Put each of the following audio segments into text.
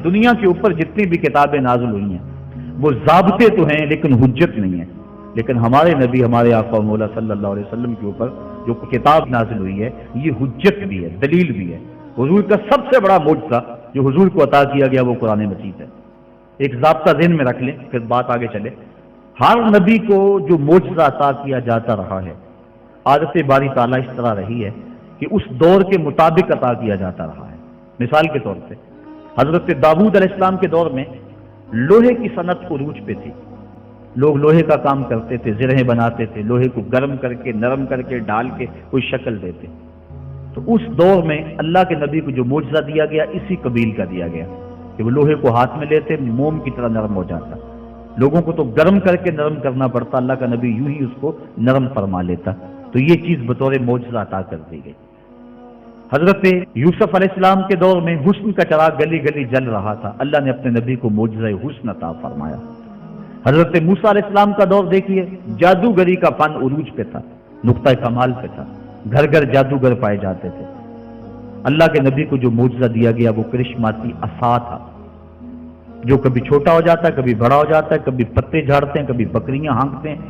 دنیا کے اوپر جتنی بھی کتابیں نازل ہوئی ہیں وہ ضابطے تو ہیں لیکن حجت نہیں ہے، لیکن ہمارے نبی ہمارے آقا مولا صلی اللہ علیہ وسلم کے اوپر جو کتاب نازل ہوئی ہے یہ حجت بھی ہے، دلیل بھی ہے۔ حضور کا سب سے بڑا معجزہ جو حضور کو عطا کیا گیا وہ قرآن مجید ہے۔ ایک ضابطہ ذہن میں رکھ لیں پھر بات آگے چلے۔ ہر نبی کو جو معجزہ عطا کیا جاتا رہا ہے، عادت باری تعالیٰ اس طرح رہی ہے کہ اس دور کے مطابق عطا کیا جاتا رہا ہے۔ مثال کے طور پہ حضرت داؤد علیہ السلام کے دور میں لوہے کی صنعت عروج پہ تھی، لوگ لوہے کا کام کرتے تھے، زرہیں بناتے تھے، لوہے کو گرم کر کے نرم کر کے ڈال کے کوئی شکل دیتے۔ تو اس دور میں اللہ کے نبی کو جو معجزہ دیا گیا اسی قبیل کا دیا گیا کہ وہ لوہے کو ہاتھ میں لیتے موم کی طرح نرم ہو جاتا، لوگوں کو تو گرم کر کے نرم کرنا پڑتا، اللہ کا نبی یوں ہی اس کو نرم فرما لیتا۔ تو یہ چیز بطور معجزہ عطا کر دی گئی۔ حضرت یوسف علیہ السلام کے دور میں حسن کا چراغ گلی گلی جل رہا تھا، اللہ نے اپنے نبی کو معجزہ حسن عطا فرمایا۔ حضرت موسیٰ علیہ السلام کا دور دیکھیے، جادوگری کا فن عروج پہ تھا، نقطہ کمال پہ تھا، گھر گھر جادوگر پائے جاتے تھے۔ اللہ کے نبی کو جو معجزہ دیا گیا وہ کرشماتی عصا تھا، جو کبھی چھوٹا ہو جاتا ہے، کبھی بڑا ہو جاتا ہے، کبھی پتے جھاڑتے ہیں، کبھی بکریاں ہانکتے ہیں،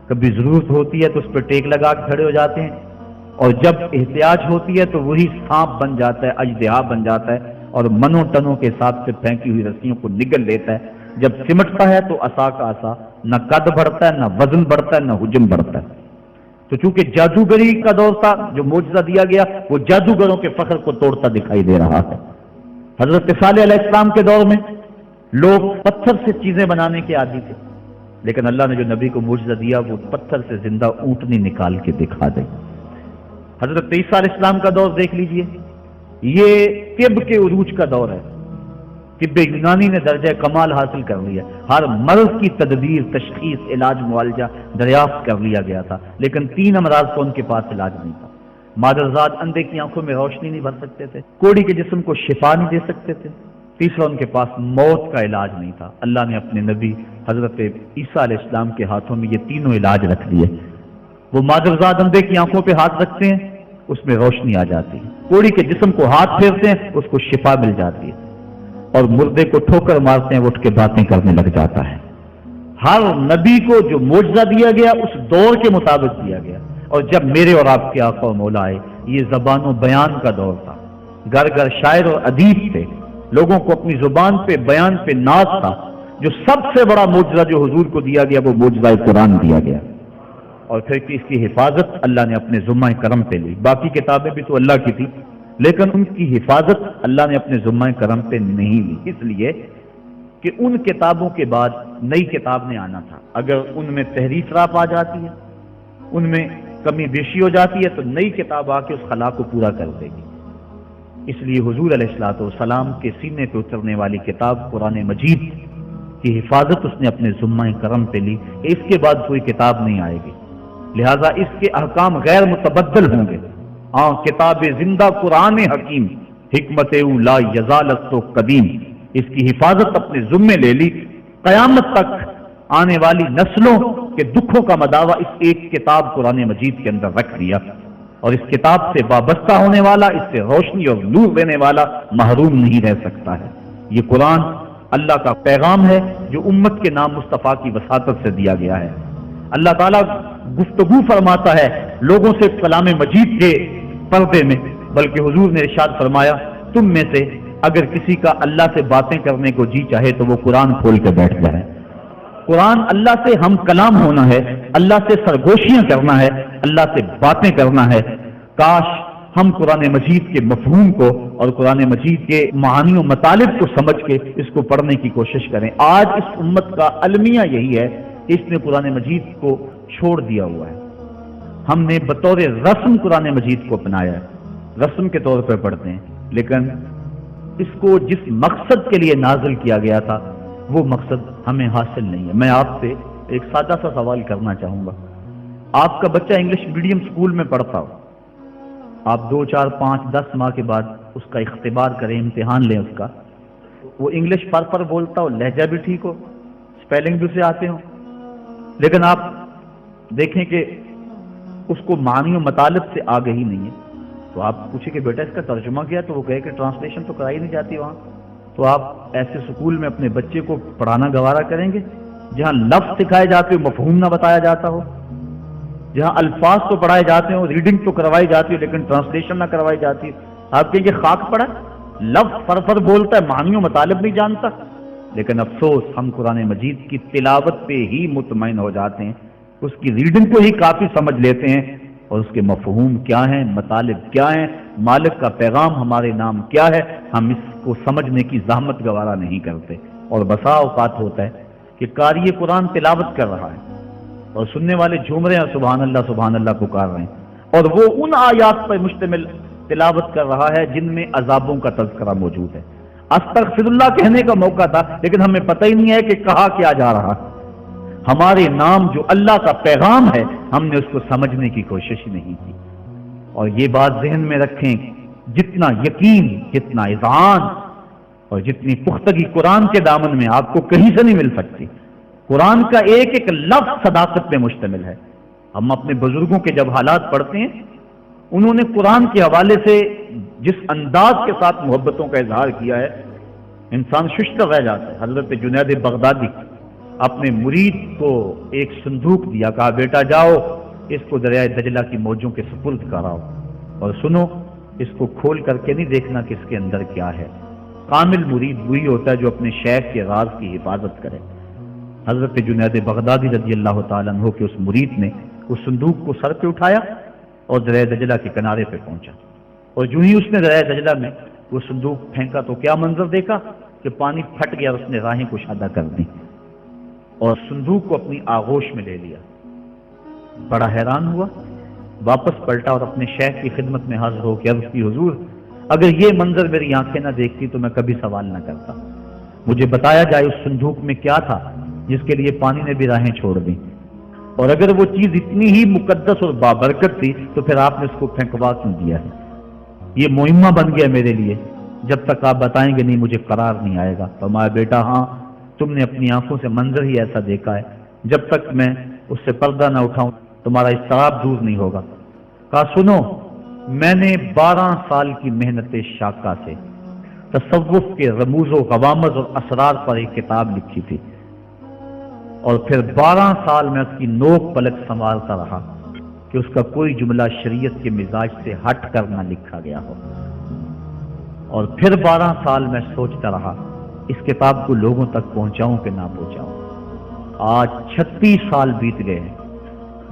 کبھی ضرورت ہوتی ہے تو اس پہ ٹیک لگا کے کھڑے ہو جاتے ہیں، اور جب احتیاج ہوتی ہے تو وہی سانپ بن جاتا ہے، اژدہا بن جاتا ہے، اور منوں ٹنوں کے ساتھ سے پھینکی ہوئی رسیوں کو نگل لیتا ہے۔ جب سمٹتا ہے تو عصا کا عصا نہ قد بڑھتا ہے، نہ وزن بڑھتا ہے، نہ حجم بڑھتا ہے۔ تو چونکہ جادوگری کا دور تھا، جو معجزہ دیا گیا وہ جادوگروں کے فخر کو توڑتا دکھائی دے رہا ہے۔ حضرت صالح علیہ السلام کے دور میں لوگ پتھر سے چیزیں بنانے کے عادی تھے، لیکن اللہ نے جو نبی کو معجزہ دیا وہ پتھر سے زندہ اونٹنی نکال کے دکھا دی۔ حضرت عیسیٰ علیہ السلام کا دور دیکھ لیجئے، یہ طب کے عروج کا دور ہے، طب یونانی نے درجہ کمال حاصل کر لیا، ہر مرض کی تدبیر، تشخیص، علاج، معالجہ دریافت کر لیا گیا تھا، لیکن 3 امراض کو ان کے پاس علاج نہیں تھا۔ مادرزاد اندھے کی آنکھوں میں روشنی نہیں بھر سکتے تھے، کوڑی کے جسم کو شفا نہیں دے سکتے تھے، تیسرا ان کے پاس موت کا علاج نہیں تھا۔ اللہ نے اپنے نبی حضرت عیسیٰ علیہ السلام کے ہاتھوں میں یہ تینوں علاج رکھ دیے۔ وہ مادرزاد اندھے کی آنکھوں پہ ہاتھ رکھتے ہیں، اس میں روشنی آ جاتی ہے، کوڑی کے جسم کو ہاتھ پھیرتے ہیں، اس کو شفا مل جاتی ہے، اور مردے کو ٹھوکر مارتے ہیں، وہ اٹھ کے باتیں کرنے لگ جاتا ہے۔ ہر نبی کو جو معجزہ دیا گیا اس دور کے مطابق دیا گیا، اور جب میرے اور آپ کے آقا و مولا آئے، یہ زبان و بیان کا دور تھا، گھر گھر شاعر اور ادیب تھے، لوگوں کو اپنی زبان پہ بیان پہ ناز تھا۔ جو سب سے بڑا معجزہ جو حضور کو دیا گیا وہ معجزہ قرآن دیا گیا، اور پھر اس کی حفاظت اللہ نے اپنے ذمہ کرم پہ لی۔ باقی کتابیں بھی تو اللہ کی تھی، لیکن ان کی حفاظت اللہ نے اپنے ذمہ کرم پہ نہیں لی، اس لیے کہ ان کتابوں کے بعد نئی کتاب نے آنا تھا۔ اگر ان میں تحریف راپ آ جاتی ہے، ان میں کمی بیشی ہو جاتی ہے، تو نئی کتاب آ کے اس خلا کو پورا کر دے گی۔ اس لیے حضور علیہ الصلوۃ والسلام کے سینے پہ اترنے والی کتاب قرآن مجید کی حفاظت اس نے اپنے ذمہ کرم پہ لی کہ اس کے بعد کوئی کتاب نہیں آئے گی، لہذا اس کے احکام غیر متبدل ہوں گے۔ کتاب زندہ قرآن حکیم، حکمت او لا یزالت و قدیم، اس کی حفاظت اپنے ذمے لے لی۔ قیامت تک آنے والی نسلوں کے دکھوں کا مداوع اس ایک کتاب قرآن مجید کے اندر رکھ دیا، اور اس کتاب سے وابستہ ہونے والا، اس سے روشنی اور نور دینے والا محروم نہیں رہ سکتا ہے۔ یہ قرآن اللہ کا پیغام ہے جو امت کے نام مصطفیٰ کی وساطت سے دیا گیا ہے۔ اللہ تعالیٰ گفتگو فرماتا ہے لوگوں سے کلام مجید کے پردے میں، بلکہ حضور نے ارشاد فرمایا تم میں سے اگر کسی کا اللہ سے باتیں کرنے کو جی چاہے تو وہ قرآن کھول کے بیٹھ جائے۔ قرآن اللہ سے ہم کلام ہونا ہے، اللہ سے سرگوشیاں کرنا ہے، اللہ سے باتیں کرنا ہے۔ کاش ہم قرآن مجید کے مفہوم کو اور قرآن مجید کے معانی و مطالب کو سمجھ کے اس کو پڑھنے کی کوشش کریں۔ آج اس امت کا المیہ یہی ہے کہ اس نے قرآن مجید کو چھوڑ دیا ہوا ہے۔ ہم نے بطور رسم قرآن مجید کو اپنایا ہے، رسم کے طور پر پڑھتے ہیں، لیکن اس کو جس مقصد کے لیے نازل کیا گیا تھا وہ مقصد ہمیں حاصل نہیں ہے۔ میں آپ سے ایک سادہ سا سوال کرنا چاہوں گا۔ آپ کا بچہ انگلش میڈیم اسکول میں پڑھتا ہو، آپ 2 4 5 10 ماہ کے بعد اس کا اختبار کریں، امتحان لیں اس کا، وہ انگلش پر بولتا ہو، لہجہ بھی ٹھیک ہو، اسپیلنگ بھی اسے آتے ہوں، لیکن آپ دیکھیں کہ اس کو معنی و مطالب سے آگہی نہیں ہے، تو آپ پوچھیں کہ بیٹا اس کا ترجمہ کیا، تو وہ کہے کہ ٹرانسلیشن تو کرائی نہیں جاتی وہاں، تو آپ ایسے سکول میں اپنے بچے کو پڑھانا گوارا کریں گے جہاں لفظ سکھائے جاتے ہو مفہوم نہ بتایا جاتا ہو، جہاں الفاظ تو پڑھائے جاتے ہوں ریڈنگ تو کروائی جاتی ہے لیکن ٹرانسلیشن نہ کروائی جاتی؟ آپ کہیں گے خاک پڑا، لفظ فرفر بولتا ہے معنی و مطالب نہیں جانتا۔ لیکن افسوس ہم قرآن مجید کی تلاوت پہ ہی مطمئن ہو جاتے ہیں، اس کی ریڈنگ کو ہی کافی سمجھ لیتے ہیں، اور اس کے مفہوم کیا ہیں، مطالب کیا ہیں، مالک کا پیغام ہمارے نام کیا ہے، ہم اس کو سمجھنے کی زحمت گوارا نہیں کرتے۔ اور بسا اوقات ہوتا ہے کہ قاری قرآن تلاوت کر رہا ہے اور سننے والے جھوم رہے ہیں سبحان اللہ پکار رہے ہیں، اور وہ ان آیات پر مشتمل تلاوت کر رہا ہے جن میں عذابوں کا تذکرہ موجود ہے۔ استغفر اللہ کہنے کا موقع تھا لیکن ہمیں پتہ ہی نہیں ہے کہ کہا کیا جا رہا۔ ہمارے نام جو اللہ کا پیغام ہے ہم نے اس کو سمجھنے کی کوشش ہی نہیں کی۔ اور یہ بات ذہن میں رکھیں، جتنا یقین، جتنا اذعان اور جتنی پختگی قرآن کے دامن میں آپ کو کہیں سے نہیں مل سکتی۔ قرآن کا ایک ایک لفظ صداقت پہ مشتمل ہے۔ ہم اپنے بزرگوں کے جب حالات پڑھتے ہیں، انہوں نے قرآن کے حوالے سے جس انداز کے ساتھ محبتوں کا اظہار کیا ہے، انسان ششدر رہ جاتا ہے۔ حضرت جنید بغدادی اپنے مرید کو ایک صندوق دیا، کہا بیٹا جاؤ اس کو دریائے دجلہ کی موجوں کے سپرد کراؤ اور سنو، اس کو کھول کر کے نہیں دیکھنا کہ اس کے اندر کیا ہے۔ کامل مرید وہی ہوتا ہے جو اپنے شیخ کے راز کی حفاظت کرے۔ حضرت جنید بغدادی رضی اللہ تعالیٰ عنہ کے اس مرید نے اس صندوق کو سر پہ اٹھایا اور دریائے دجلہ کے کنارے پہ پہنچا، اور جو ہی اس نے دریائے دجلہ میں وہ صندوق پھینکا تو کیا منظر دیکھا کہ پانی پھٹ گیا، اس نے راہیں کشادہ کر دی اور صندوق کو اپنی آغوش میں لے لیا۔ بڑا حیران ہوا، واپس پلٹا اور اپنے شیخ کی خدمت میں حاضر ہو کے عرض کی حضور اگر یہ منظر میری آنکھیں نہ دیکھتی تو میں کبھی سوال نہ کرتا، مجھے بتایا جائے اس صندوق میں کیا تھا جس کے لیے پانی نے بھی راہیں چھوڑ دی، اور اگر وہ چیز اتنی ہی مقدس اور بابرکت تھی تو پھر آپ نے اس کو پھینکوا کیوں دیا ہے؟ یہ مہمہ بن گیا میرے لیے، جب تک آپ بتائیں گے نہیں مجھے قرار نہیں آئے گا۔ فرمایا بیٹا ہاں تم نے اپنی آنکھوں سے منظر ہی ایسا دیکھا ہے، جب تک میں اس سے پردہ نہ اٹھاؤں تمہارا اضطراب دور نہیں ہوگا۔ کہا سنو، میں نے 12 سال کی محنت شاقہ سے تصوف کے رموز و غوامض اور اسرار پر ایک کتاب لکھی تھی، اور پھر 12 سال میں اس کی نوک پلک سنوارتا رہا کہ اس کا کوئی جملہ شریعت کے مزاج سے ہٹ کر نہ لکھا گیا ہو، اور پھر 12 سال میں سوچتا رہا اس کتاب کو لوگوں تک پہنچاؤں کہ نہ پہنچاؤں۔ آج 36 سال بیت گئے ہیں،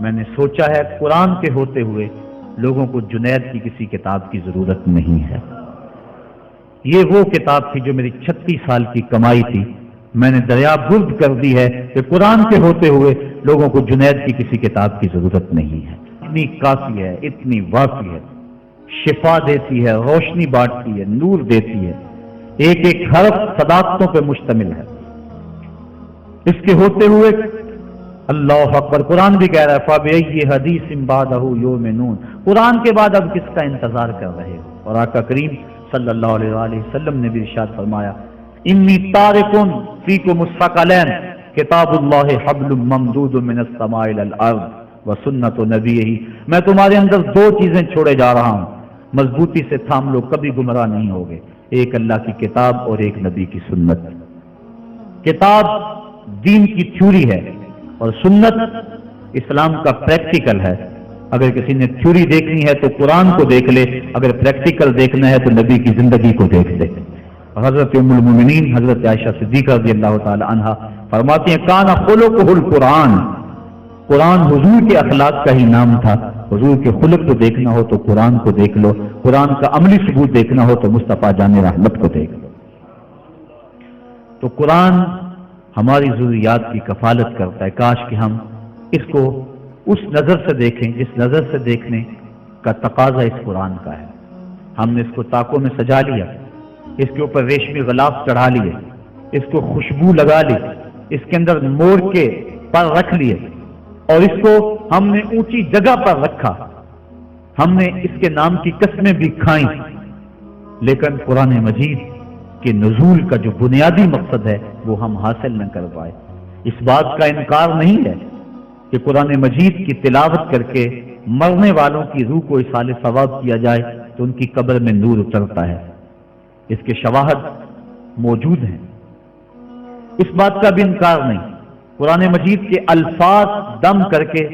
میں نے سوچا ہے قرآن کے ہوتے ہوئے لوگوں کو جنید کی کسی کتاب کی ضرورت نہیں ہے۔ یہ وہ کتاب تھی جو میری 36 سال کی کمائی تھی، میں نے دریا برد کر دی ہے کہ قرآن کے ہوتے ہوئے لوگوں کو جنید کی کسی کتاب کی ضرورت نہیں ہے۔ اتنی کافی ہے، اتنی وافی ہے، شفا دیتی ہے، روشنی بانٹتی ہے، نور دیتی ہے، ایک ایک حرف صداقتوں پہ مشتمل ہے۔ اس کے ہوتے ہوئے اللہ اکبر، قرآن بھی کہہ رہا ہے فَبِأَيِّ حَدِيثٍ بَعْدَهُ يُؤْمِنُونَ، قرآن کے بعد اب کس کا انتظار کر رہے ہو؟ اور آقا کریم صلی اللہ علیہ وآلہ وسلم نے بھی ارشاد فرمایا انی تارکن فیکم الثقلین کتاب اللہ حبل ممدود من السماء الی الارض وسنت نبیہ، میں تمہارے اندر 2 چیزیں چھوڑے جا رہا ہوں، مضبوطی سے تھام لو، کبھی گمراہ نہیں ہوگے، ایک اللہ کی کتاب اور ایک نبی کی سنت۔ کتاب دین کی تھیوری ہے اور سنت اسلام کا پریکٹیکل ہے۔ اگر کسی نے تھیوری دیکھنی ہے تو قرآن کو دیکھ لے، اگر پریکٹیکل دیکھنا ہے تو نبی کی زندگی کو دیکھ لے۔ حضرت ام المومنین حضرت عائشہ صدیقہ رضی اللہ تعالی عنہا فرماتی ہیں کان خلقہ القرآن، قرآن حضور کے اخلاق کا ہی نام تھا۔ حضور کے خلق کو دیکھنا ہو تو قرآن کو دیکھ لو، قرآن کا عملی ثبوت دیکھنا ہو تو مصطفیٰ جان رحمت کو دیکھ لو۔ تو قرآن ہماری ضروریات کی کفالت کرتا ہے، کاش کہ ہم اس کو اس نظر سے دیکھیں جس نظر سے دیکھنے کا تقاضا اس قرآن کا ہے۔ ہم نے اس کو طاقوں میں سجا لیا، اس کے اوپر ریشمی غلاف چڑھا لیے، اس کو خوشبو لگا لی، اس کے اندر مور کے پر رکھ لیے، اور اس کو ہم نے اونچی جگہ پر رکھا، ہم نے اس کے نام کی قسمیں بھی کھائیں، لیکن قرآن مجید کے نزول کا جو بنیادی مقصد ہے وہ ہم حاصل نہ کر پائے۔ اس بات کا انکار نہیں ہے کہ قرآن مجید کی تلاوت کر کے مرنے والوں کی روح کو ایصال ثواب کیا جائے تو ان کی قبر میں نور اترتا ہے۔ اس کے شواہد موجود ہیں، اس بات کا بھی انکار نہیں۔ قرآن مجید کے الفاظ دم کر کے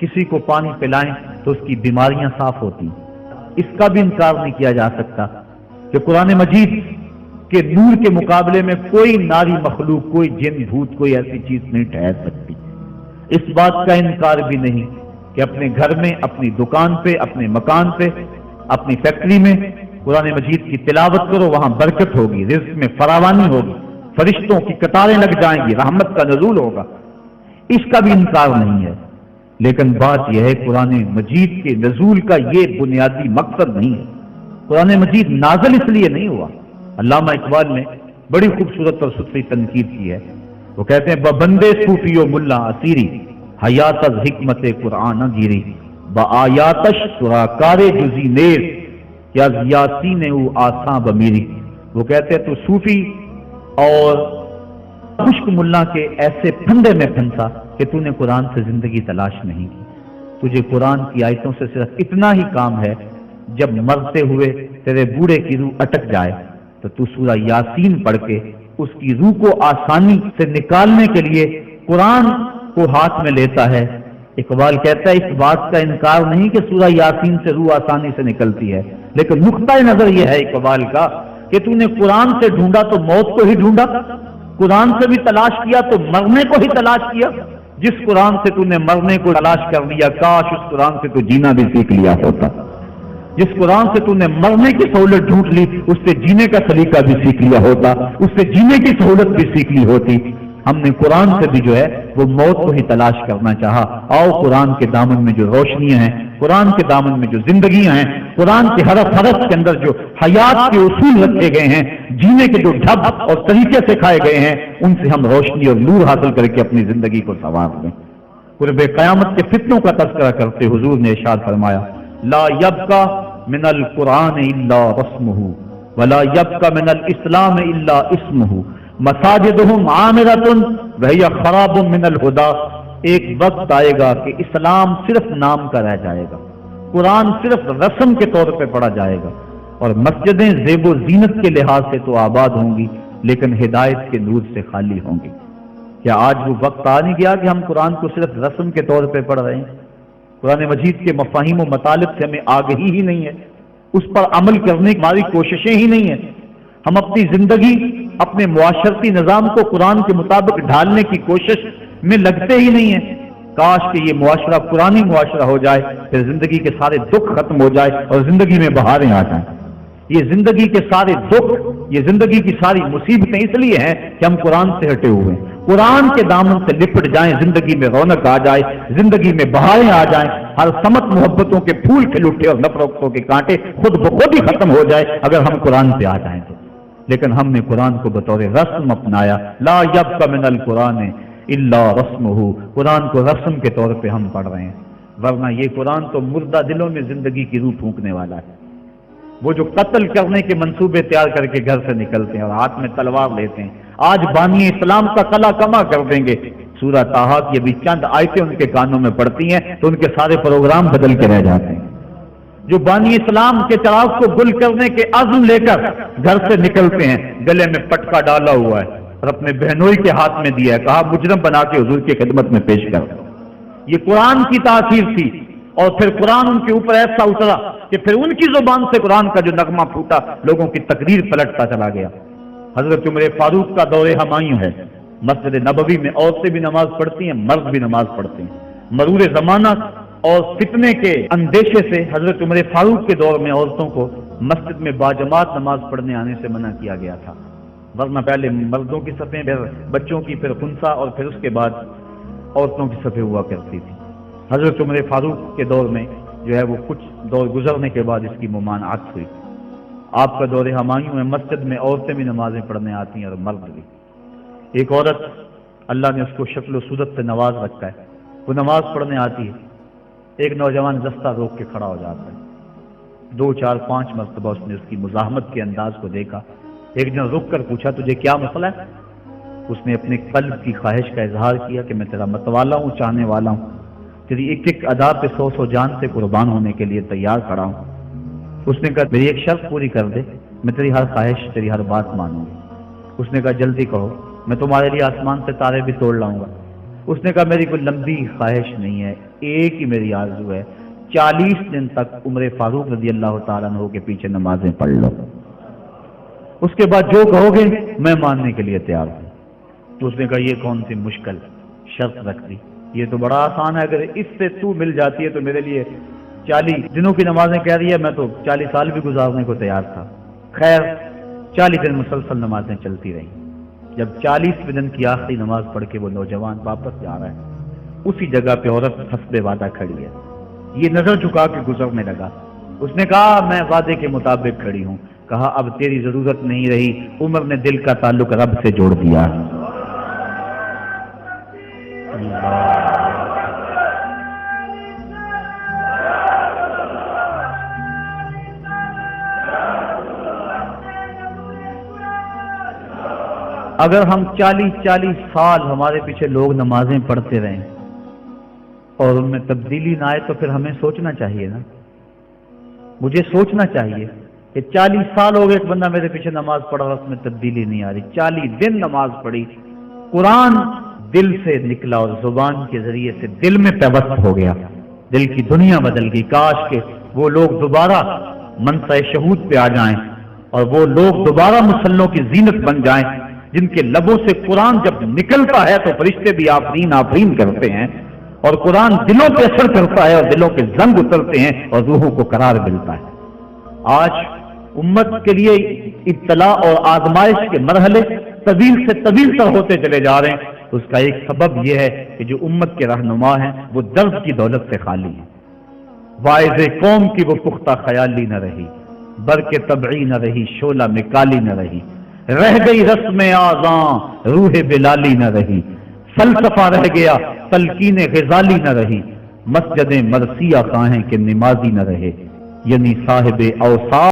کسی کو پانی پلائیں تو اس کی بیماریاں صاف ہوتی ہیں، اس کا بھی انکار نہیں کیا جا سکتا کہ قرآن مجید کے نور کے مقابلے میں کوئی ناری مخلوق، کوئی جن بھوت، کوئی ایسی چیز نہیں ٹھہر سکتی۔ اس بات کا انکار بھی نہیں کہ اپنے گھر میں، اپنی دکان پہ، اپنے مکان پہ، اپنی فیکٹری میں قرآن مجید کی تلاوت کرو، وہاں برکت ہوگی، رزق میں فراوانی ہوگی، فرشتوں کی قطاریں لگ جائیں گی، رحمت کا نزول ہوگا، اس کا بھی انکار نہیں ہے۔ لیکن بات یہ ہے قرآن مجید کے نزول کا یہ بنیادی مقصد نہیں ہے۔ قرآن مجید نازل اس لیے نہیں ہوا۔ علامہ اقبال نے بڑی خوبصورت اور ستھری تنقید کی ہے، وہ کہتے ہیں بندے صوفی و ملا اسیری حیات از حکمت قرآن گیری بآیاتش سراکار جزی نیر یا یاسین او آساں بمیری۔ وہ کہتے ہیں تو صوفی اور خشک ملا کے ایسے پھندے میں پھنسا کہ تو نے قرآن سے زندگی تلاش نہیں کی، تجھے قرآن کی آیتوں سے صرف اتنا ہی کام ہے، جب مرتے ہوئے تیرے بوڑھے کی روح اٹک جائے تو سورہ یاسین پڑھ کے اس کی روح کو آسانی سے نکالنے کے لیے قرآن کو ہاتھ میں لیتا ہے۔ اقبال کہتا ہے اس بات کا انکار نہیں کہ سورہ یاسین سے روح آسانی سے نکلتی ہے، لیکن نقطہ نظر یہ ہے اقبال کا کہ تو نے قرآن سے ڈھونڈا تو موت کو ہی ڈھونڈا، قرآن سے بھی تلاش کیا تو مرنے کو ہی تلاش کیا۔ جس قرآن سے تو نے مرنے کو تلاش کر لیا، کاش اس قرآن سے تو جینا بھی سیکھ لیا ہوتا۔ جس قرآن سے تو نے مرنے کی سہولت ڈھونڈ لی، اس سے جینے کا سلیقہ بھی سیکھ لیا ہوتا، اس سے جینے کی سہولت بھی سیکھ لی ہوتی۔ ہم نے قرآن سے بھی جو ہے وہ موت کو ہی تلاش کرنا چاہا۔ آؤ قرآن کے دامن میں جو روشنیاں ہیں، قرآن کے دامن میں جو زندگیاں ہیں، قرآن کے حرف حرف کے اندر جو حیات کے اصول رکھے گئے ہیں، جینے کے جو ڈھب اور طریقے سکھائے گئے ہیں، ان سے ہم روشنی اور نور حاصل کر کے اپنی زندگی کو سنوار لیں۔ قرب قیامت کے فتنوں کا تذکرہ کرتے حضور نے ارشاد فرمایا لا یبقى من القرآن الا رسمه ولا يبقى من الاسلام الا اسمه مساجدهم عامرة وهي خراب من الهدى۔ ایک وقت آئے گا کہ اسلام صرف نام کا رہ جائے گا، قرآن صرف رسم کے طور پہ پڑھا جائے گا، اور مسجدیں زیب و زینت کے لحاظ سے تو آباد ہوں گی لیکن ہدایت کے نور سے خالی ہوں گی۔ کیا آج وہ وقت آ نہیں گیا کہ ہم قرآن کو صرف رسم کے طور پہ پڑھ رہے ہیں؟ قرآن مجید کے مفاہیم و مطالب سے ہمیں آگہی ہی نہیں ہے، اس پر عمل کرنے کی ہماری کوششیں ہی نہیں ہیں، ہم اپنی زندگی، اپنے معاشرتی نظام کو قرآن کے مطابق ڈھالنے کی کوشش میں لگتے ہی نہیں ہیں۔ کاش کہ یہ معاشرہ قرآنی معاشرہ ہو جائے، پھر زندگی کے سارے دکھ ختم ہو جائے اور زندگی میں بہاریں آ جائیں۔ یہ زندگی کے سارے دکھ، یہ زندگی کی ساری مصیبتیں اس لیے ہیں کہ ہم قرآن سے ہٹے ہوئے ہیں۔ قرآن کے دامن سے لپٹ جائیں، زندگی میں رونق آ جائے، زندگی میں بہاریں آ جائیں، ہر سمت محبتوں کے پھول کھل اٹھے اور نفرتوں کے کانٹے خود بخود ہی ختم ہو جائے اگر ہم قرآن پہ آ جائیں تو۔ لیکن ہم نے قرآن کو بطور رسم اپنایا، لا یبقى من القرآن الا رسمه، قرآن کو رسم کے طور پہ ہم پڑھ رہے ہیں، ورنہ یہ قرآن تو مردہ دلوں میں زندگی کی روح پھونکنے والا ہے۔ وہ جو قتل کرنے کے منصوبے تیار کر کے گھر سے نکلتے ہیں اور ہاتھ میں تلوار لیتے ہیں، آج بانی اسلام کا قلعہ کما کر دیں گے۔ سورہ طٰہٰ کی ابھی چند آیتیں ان کے کانوں میں پڑتی ہیں تو ان کے سارے پروگرام بدل کے رہ جاتے ہیں۔ جو بانی اسلام کے چراغ کو گل کرنے کے عزم لے کر گھر سے نکلتے ہیں، گلے میں پٹکا ڈالا ہوا ہے اور اپنے بہنوئی کے ہاتھ میں دیا ہے، کہا مجرم بنا کے حضور کی خدمت میں پیش کر۔ یہ قرآن کی تاثیر تھی، اور پھر قرآن ان کے اوپر ایسا اترا کہ پھر ان کی زبان سے قرآن کا جو نغمہ پھوٹا، لوگوں کی تقریر پلٹتا چلا گیا۔ حضرت عمر فاروق کا دور ہمایوں ہے، مسجد نبوی میں عورتیں بھی نماز پڑھتی ہیں، مرد بھی نماز پڑھتے ہیں۔ مرور زمانہ اور فتنے کے اندیشے سے حضرت عمر فاروق کے دور میں عورتوں کو مسجد میں باجماعت نماز پڑھنے آنے سے منع کیا گیا تھا، ورنہ پہلے مردوں کی صفیں، پھر بچوں کی، پھر خنثی، اور پھر اس کے بعد عورتوں کی صفیں ہوا کرتی تھی۔ حضرت عمر فاروق کے دور میں جو ہے وہ کچھ دور گزرنے کے بعد اس کی ممانعت ہوئی۔ آپ کا دور ہمایوں میں مسجد میں عورتیں بھی نمازیں پڑھنے آتی ہیں اور مرد بھی۔ ایک عورت، اللہ نے اس کو شکل و صورت سے نواز رکھا ہے، وہ نماز پڑھنے آتی ہے، ایک نوجوان رستہ روک کے کھڑا ہو جاتا ہے، 2 4 5 مرتبہ اس نے اس کی مزاحمت کے انداز کو دیکھا، ایک دن رک کر پوچھا تجھے کیا مسئلہ ہے؟ اس نے اپنے قلب کی خواہش کا اظہار کیا کہ میں تیرا متوالا ہوں، چاہنے والا ہوں، تیری ایک ایک ادا پہ 100 جان سے قربان ہونے کے لیے تیار کھڑا ہوں۔ اس نے کہا میری ایک شرط پوری کر دے، میں تیری ہر خواہش، تیری ہر بات مانوں گی۔ اس نے کہا جلدی کہو، میں تمہارے لیے آسمان سے تارے بھی توڑ لاؤں گا۔ اس نے کہا میری کوئی لمبی خواہش نہیں ہے، ایک ہی میری آرزو ہے، 40 دن تک عمر فاروق رضی اللہ تعالیٰ عنہ کے پیچھے نمازیں پڑھ لو، اس کے بعد جو کہو گے میں ماننے کے لیے تیار ہوں۔ تو اس نے کہا یہ کون سی مشکل شرط رکھ دی، یہ تو بڑا آسان ہے، اگر اس سے تو مل جاتی ہے تو میرے لیے 40 دنوں کی نمازیں کہہ رہی ہے، میں تو 40 سال بھی گزارنے کو تیار تھا۔ خیر 40 دن مسلسل نمازیں چلتی رہیں۔ جب 40ویں دن کی آخری نماز پڑھ کے وہ نوجوان واپس جا رہا ہے، اسی جگہ پہ عورت حسب وعدہ کھڑی ہے، یہ نظر جھکا کے گزرنے لگا۔ اس نے کہا میں وعدے کے مطابق کھڑی ہوں۔ کہا اب تیری ضرورت نہیں رہی، عمر نے دل کا تعلق رب سے جوڑ دیا۔ اگر ہم 40 سال ہمارے پیچھے لوگ نمازیں پڑھتے رہیں اور ان میں تبدیلی نہ آئے تو پھر ہمیں سوچنا چاہیے نا، مجھے سوچنا چاہیے کہ 40 سال ہو گئے ایک بندہ میرے پیچھے نماز پڑھا اور اس میں تبدیلی نہیں آ رہی، 40 دن نماز پڑھی، قرآن دل سے نکلا اور زبان کے ذریعے سے دل میں پیوست ہو گیا، دل کی دنیا بدل گئی۔ کاش کہ وہ لوگ دوبارہ منصہ شہود پہ آ جائیں اور وہ لوگ دوبارہ مسلوں کی زینت بن جائیں، جن کے لبوں سے قرآن جب نکلتا ہے تو فرشتے بھی آفرین آفرین کرتے ہیں، اور قرآن دلوں پہ اثر کرتا ہے اور دلوں کے زنگ اترتے ہیں اور روحوں کو قرار ملتا ہے۔ آج امت کے لیے ابتلا اور آزمائش کے مرحلے طویل سے طویل تر ہوتے چلے جا رہے ہیں، اس کا ایک سبب یہ ہے کہ جو امت کے رہنما ہیں وہ درد کی دولت سے خالی ہیں۔ واعظ قوم کی وہ پختہ خیالی نہ رہی، برق طبعی نہ رہی، شعلہ میں کالی نہ رہی، رہ گئی رسم آذاں روح بلالی نہ رہی، فلسفہ رہ گیا تلقین غزالی نہ رہی، مسجد مرثیہ کہیں کہ نمازی نہ رہے، یعنی صاحب اوصاف